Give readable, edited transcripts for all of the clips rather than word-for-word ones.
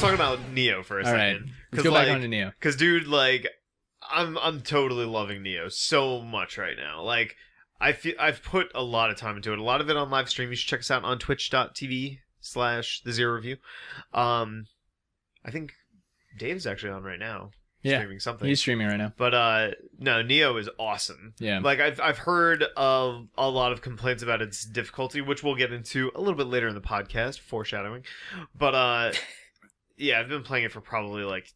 talk about Nioh for a second. Right. Let's go back on to Nioh. Because, dude, like, I'm totally loving Nioh so much right now. Like, I've put a lot of time into it. A lot of it on live stream. You should check us out on twitch.tv/TheZeroReview. I think Dave's actually on right now. Streaming something. He's streaming right now. But no, Nioh is awesome. Yeah. Like I've heard of a lot of complaints about its difficulty, which we'll get into a little bit later in the podcast, foreshadowing. But yeah, I've been playing it for probably like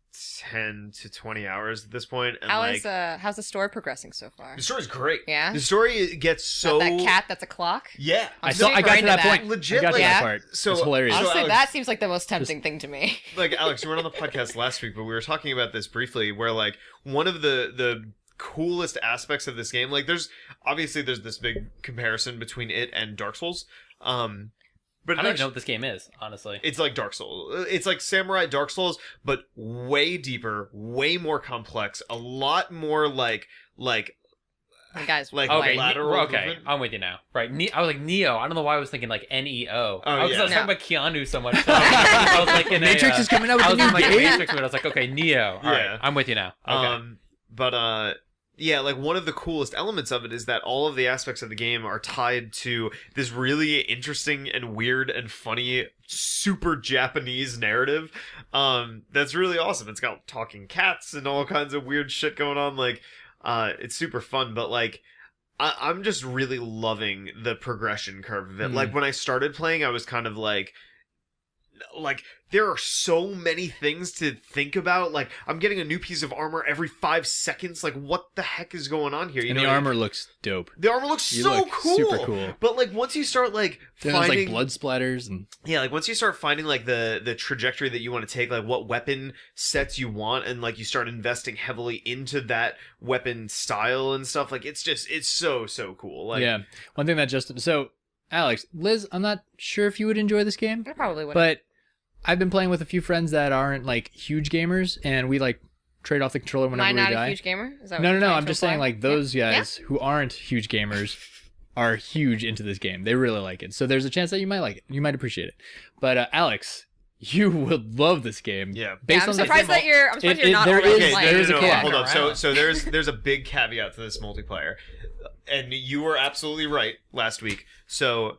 10 to 20 hours at this point. And how's the story progressing so far? The story's great. Yeah? The story gets so... That cat that's a clock? Yeah. I got to that point. Legit. I got to that part. So, it's hilarious. Honestly, Alex, that seems like the most tempting thing to me. Like, Alex, you weren't on the podcast last week, but we were talking about this briefly, where, like, one of the coolest aspects of this game, like, there's this big comparison between it and Dark Souls. But I don't even know what this game is, honestly. It's like Dark Souls. It's like Samurai Dark Souls, but way deeper, way more complex, a lot more like guys, like okay, lateral. Okay, movement. I'm with you now. Right, I was like Neo. I don't know why I was thinking like Neo. I was talking about Keanu so much. So I was like, Matrix is coming out with a new like game. Matrix, but I was like, okay, Neo. All right, I'm with you now. Okay. Yeah, like one of the coolest elements of it is that all of the aspects of the game are tied to this really interesting and weird and funny, super Japanese narrative. That's really awesome. It's got talking cats and all kinds of weird shit going on. Like, it's super fun, but like, I'm just really loving the progression curve of it. Like when I started playing, I was kind of like there are so many things to think about. Like, I'm getting a new piece of armor every 5 seconds. Like, what the heck is going on here? And the armor looks dope. The armor looks so cool. Super cool. But like once you start like there's finding like blood splatters and like once you start finding like the trajectory that you want to take, like what weapon sets you want, and like you start investing heavily into that weapon style and stuff, like it's so cool. Like, yeah. One thing that so Alex, Liz, I'm not sure if you would enjoy this game. I probably would. But I've been playing with a few friends that aren't like huge gamers, and we like trade off the controller whenever we die. Am I not a huge gamer? Is that No. I'm just saying like those guys who aren't huge gamers are huge into this game. They really like it. So there's a chance that you might like it. You might appreciate it. But Alex, you would love this game. Yeah. I'm surprised that you're not already playing. There is a co-op. Hold on. So there's a big caveat to this multiplayer. And you were absolutely right last week. So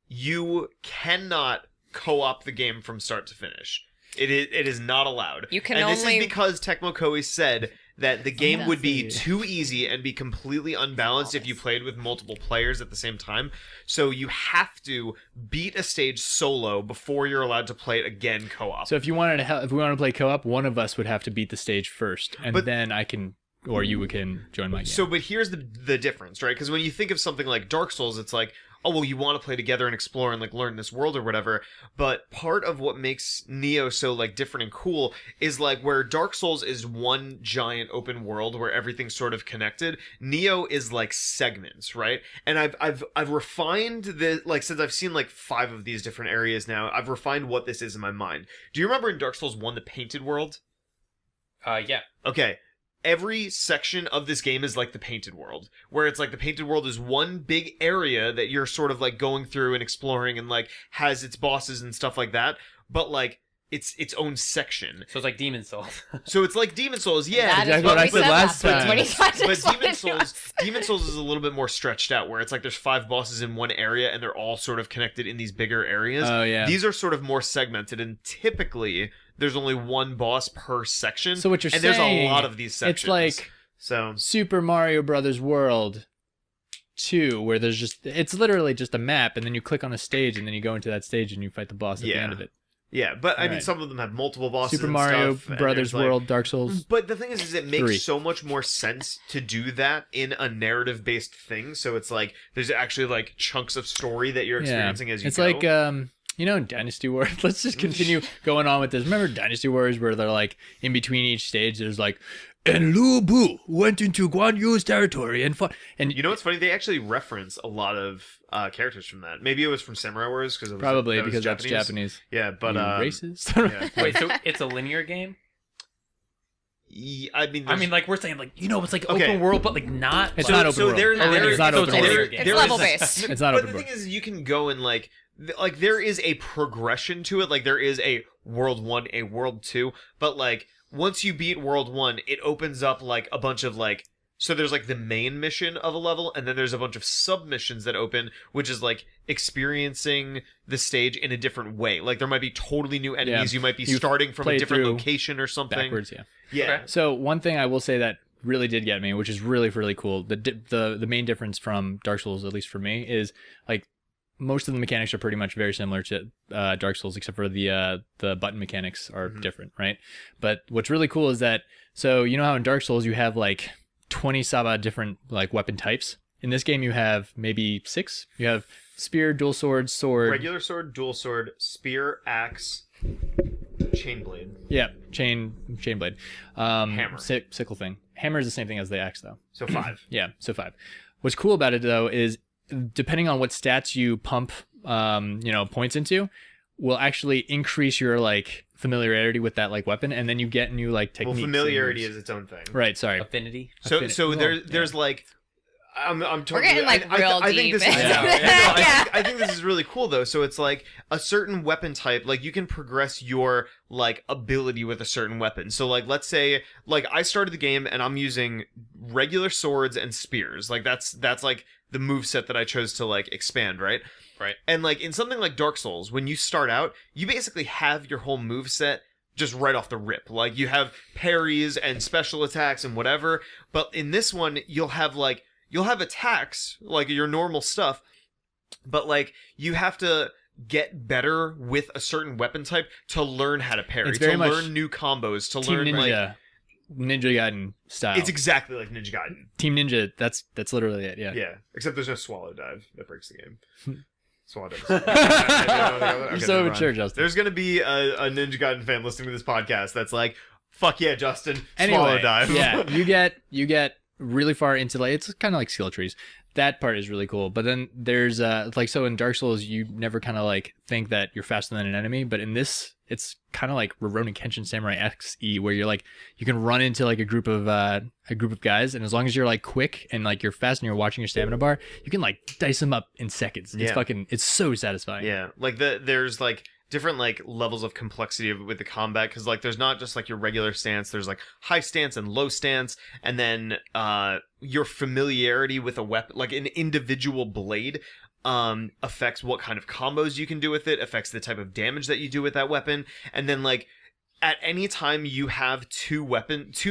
you cannot co-op the game from start to finish. It is not allowed. You can this is because Tecmo Koei said that the game would be Nothing. too easy and be completely unbalanced if you played with multiple players at the same time. So you have to beat a stage solo before you're allowed to play it again co-op. So if we wanted to play co-op, one of us would have to beat the stage first, and then I can, or you can join my game. So, but here's the difference, right? Because when you think of something like Dark Souls, it's like, oh, well, you want to play together and explore and like learn this world or whatever. But part of what makes Nioh so like different and cool is like where Dark Souls is one giant open world where everything's sort of connected. Nioh is like segments, right? And I've refined the, like, since I've seen like 5 of these different areas now, I've refined what this is in my mind. Do you remember in Dark Souls 1 the painted world? Yeah. Okay. Every section of this game is like the painted world, where it's like the painted world is one big area that you're sort of like going through and exploring and like has its bosses and stuff like that, but like it's its own section. So it's like Demon Souls. So it's like Demon Souls, yeah. That is what I said last time. But Demon Souls is a little bit more stretched out, where it's like there's 5 bosses in one area and they're all sort of connected in these bigger areas. Oh yeah. These are sort of more segmented, and typically there's only one boss per section. So what you're saying? And there's a lot of these sections. It's like Super Mario Brothers World 2, where it's literally just a map, and then you click on a stage, and then you go into that stage and you fight the boss at the end of it. Yeah, but I mean, Right. some of them have multiple bosses. Super and Mario stuff, and Brothers there's, like- World, Dark Souls. But the thing is it makes 3. so much more sense to do that in a narrative-based thing. So it's like there's actually like chunks of story that you're experiencing as you it's go. like in Dynasty Warriors. Let's just continue going on with this. Remember Dynasty Warriors, where they're like in between each stage, there's like, and Lu Bu went into Guan Yu's territory and fought. And you know what's funny? They actually reference a lot of characters from that. Maybe it was from Samurai Wars because probably because that's Japanese. Yeah, but You racist. yeah. Wait, so it's a linear game? I mean, like we're saying, like, it's like Okay. open world, but like not. It's like, not open so world. there- It's not so open it's a world. linear game. It's level based. It's not but open the world. thing is, you can go and like like there is a progression to it. Like there is a World 1, a World 2, but like once you beat World 1, it opens up like a bunch of like, so there's like the main mission of a level, and then there's a bunch of sub-missions that open, which is like experiencing the stage in a different way. Like there might be totally new enemies. You might be starting from a different location or something. Backwards, yeah. Okay. So one thing I will say that really did get me, which is really, really cool. The main difference from Dark Souls, at least for me, is like most of the mechanics are pretty much very similar to Dark Souls, except for the button mechanics are different, right? But what's really cool is that, so you know how in Dark Souls you have like 20 Saba different like weapon types. In this game you have maybe 6. You have spear, dual sword, regular sword, dual sword, spear, axe, chain blade. Yeah, chain blade. Hammer. Sickle thing. Hammer is the same thing as the axe though. So 5. Yeah, so 5. What's cool about it though is depending on what stats you pump points into, will actually increase your like familiarity with that like weapon, and then you get new like techniques. Well, familiarity is its own thing. Right, sorry. Affinity. So there's like I'm totally, we're getting like real I deep. think this is I think this is really cool though. So it's like a certain weapon type, like you can progress your like ability with a certain weapon. So like let's say like I started the game and I'm using regular swords and spears. Like that's like the moveset that I chose to like expand, right? Right. And like in something like Dark Souls, when you start out, you basically have your whole moveset just right off the rip. Like you have parries and special attacks and whatever. But in this one, you'll have attacks, like your normal stuff, but like you have to get better with a certain weapon type to learn how to parry, to learn new combos, to learn Ninja, like Ninja Gaiden style. It's exactly like Ninja Gaiden. Team Ninja, that's literally it, yeah. Yeah, except there's no swallow dive that breaks the game. Swallow dive. You're so mature, Justin. There's going to be a Ninja Gaiden fan listening to this podcast that's like, fuck yeah, Justin, anyway, swallow dive. Yeah, you get really far into like, it's kind of like skill trees. That part is really cool. But then there's like, so in Dark Souls you never kind of like think that you're faster than an enemy, but in this it's kind of like Rurouni Kenshin Samurai XE, where you're like, you can run into like a group of guys, and as long as you're like quick and like you're fast and you're watching your stamina bar, you can like dice them up in seconds. It's it's so satisfying. Yeah, like there's like different like levels of complexity with the combat, because like there's not just like your regular stance, there's like high stance and low stance, and then your familiarity with a weapon, like an individual blade, affects what kind of combos you can do with it, affects the type of damage that you do with that weapon, and then like at any time you have two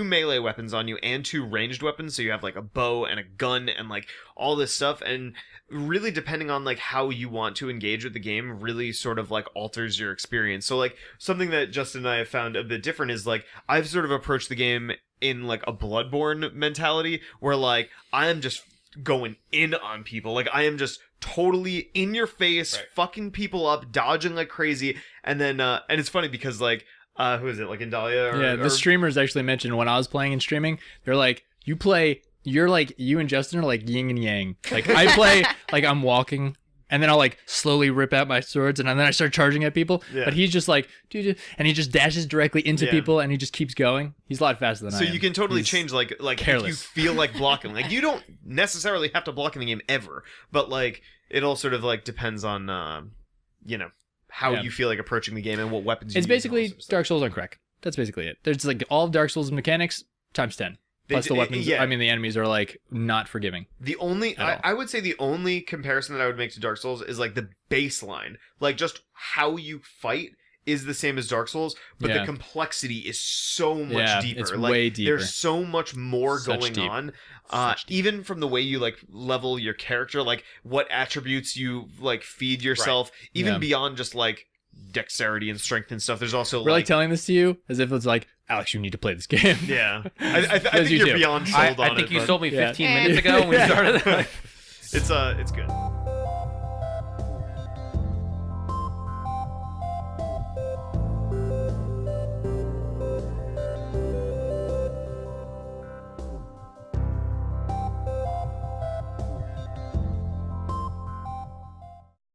melee weapons on you and 2 ranged weapons, so you have like a bow and a gun and like all this stuff, and really depending on like how you want to engage with the game really sort of like alters your experience. So like something that Justin and I have found a bit different is like I've sort of approached the game in like a Bloodborne mentality, where like I am just going in on people, like I am just totally in your face, fucking people up, dodging like crazy, and then and it's funny because like who is it, like Indalia the streamers actually mentioned when I was playing and streaming, they're like, you're like, you and Justin are like yin and yang. Like I play like I'm walking and then I'll like slowly rip out my swords and then I start charging at people, but he's just like, dude, and he just dashes directly into people and he just keeps going. He's a lot faster than I am. So you can totally change like careless. If you feel like blocking, like you don't necessarily have to block in the game ever, but like it all sort of like depends on how you feel like approaching the game and what weapons you use. It's basically Dark Souls on crack. That's basically it. There's like all of Dark Souls mechanics times 10. Plus the weapons, I mean, the enemies are like not forgiving. I would say the only comparison that I would make to Dark Souls is like the baseline. Like just how you fight is the same as Dark Souls, but the complexity is so much deeper. It's like, way deeper. There's so much more going on. Even from the way you like level your character, like what attributes you like feed yourself, even beyond just like dexterity and strength and stuff. There's also we're like telling this to you as if it's like, Alex, you need to play this game. Yeah, I think you're beyond sold on it. I think you sold me 15 minutes ago when we started. It's good.